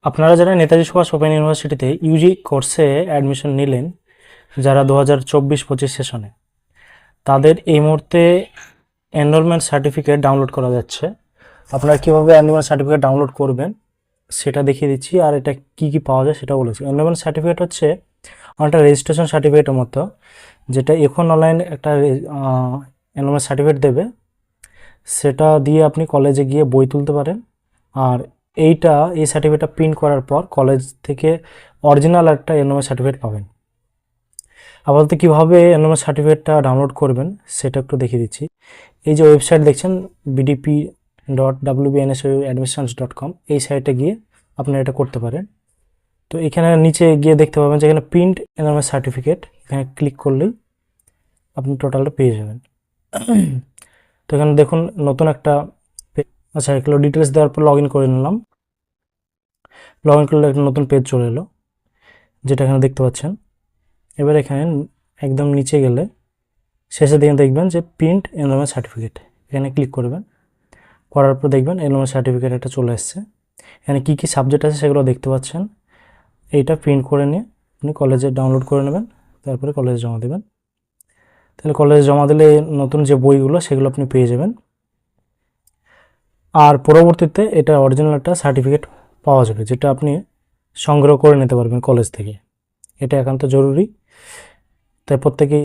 আপনারা যারা নেতাজি সুভাষ ওপেন ইউনিভার্সিটিতে ইউজি কোর্সে অ্যাডমিশন নিলেন, যারা 2024-25 সেশনে, তাদের এই মুহূর্তে এনরোলমেন্ট সার্টিফিকেট ডাউনলোড করা যাচ্ছে। আপনারা কীভাবে এনরোলমেন্ট সার্টিফিকেট ডাউনলোড করবেন সেটা দেখিয়ে দিচ্ছি, আর এটা কি কি পাওয়া যায় সেটা বলেছি। এনরোলমেন্ট সার্টিফিকেট হচ্ছে অনেকটা রেজিস্ট্রেশন সার্টিফিকেটের মতো, যেটা এখন অনলাইন একটা এনরোলমেন্ট সার্টিফিকেট দেবে, সেটা দিয়ে আপনি কলেজে গিয়ে বই তুলতে পারেন। আর এই সার্টিফিকেটটা প্রিন্ট করার পর কলেজ থেকে অরিজিনাল একটা এনরোলমেন্ট সার্টিফিকেট পাবেন। আপাতত কীভাবে এনরোলমেন্ট সার্টিফিকেটটা ডাউনলোড করবেন সেটা একটু দেখিয়ে দিচ্ছি। এই যে ওয়েবসাইট দেখছেন bdp.wbnsuadmissions.com, এই সাইটে গিয়ে আপনারা এটা করতে পারেন। তো এখানে নিচে গিয়ে দেখতে পাবেন যে এখানে প্রিন্ট এনরোলমেন্ট সার্টিফিকেট, এখানে ক্লিক করলেই আপনি টোটালটা পেয়ে যাবেন। তো এখানে দেখুন নতুন একটা আচ্ছা, এগুলো ডিটেলস দেওয়ার পর লগ ইন করে নিলাম। লগ ইন করলে একটা নতুন পেজ চলে এলো, যেটা এখানে দেখতে পাচ্ছেন। এবার এখানে একদম নিচে গেলে শেষে দিকে দেখবেন যে প্রিন্ট এনরোলমেন্ট সার্টিফিকেট, এখানে ক্লিক করবেন। করার পর দেখবেন এনরোলমেন্ট সার্টিফিকেট একটা চলে এসছে। এখানে কী কী সাবজেক্ট আছে সেগুলো দেখতে পাচ্ছেন। এইটা প্রিন্ট করে নিয়ে আপনি কলেজে ডাউনলোড করে নেবেন, তারপরে কলেজে জমা দেবেন। তাহলে কলেজে জমা দিলে নতুন যে বইগুলো সেগুলো আপনি পেয়ে যাবেন। আর পরবর্তীতে এটা অরিজিনাল একটা সার্টিফিকেট পাওয়া যাবে, যেটা আপনি সংগ্রহ করে নিতে পারবেন কলেজ থেকে। এটা একান্ত জরুরি, তাই প্রত্যেকেই